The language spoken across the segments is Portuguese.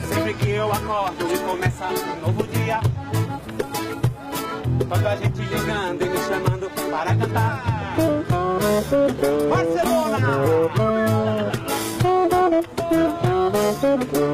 Sempre que eu acordo e começa um novo dia, quando a gente ligando e me chamando para cantar. Barcelona! Dun, dun, dun, dun, dun, dun, dun,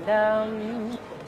dun.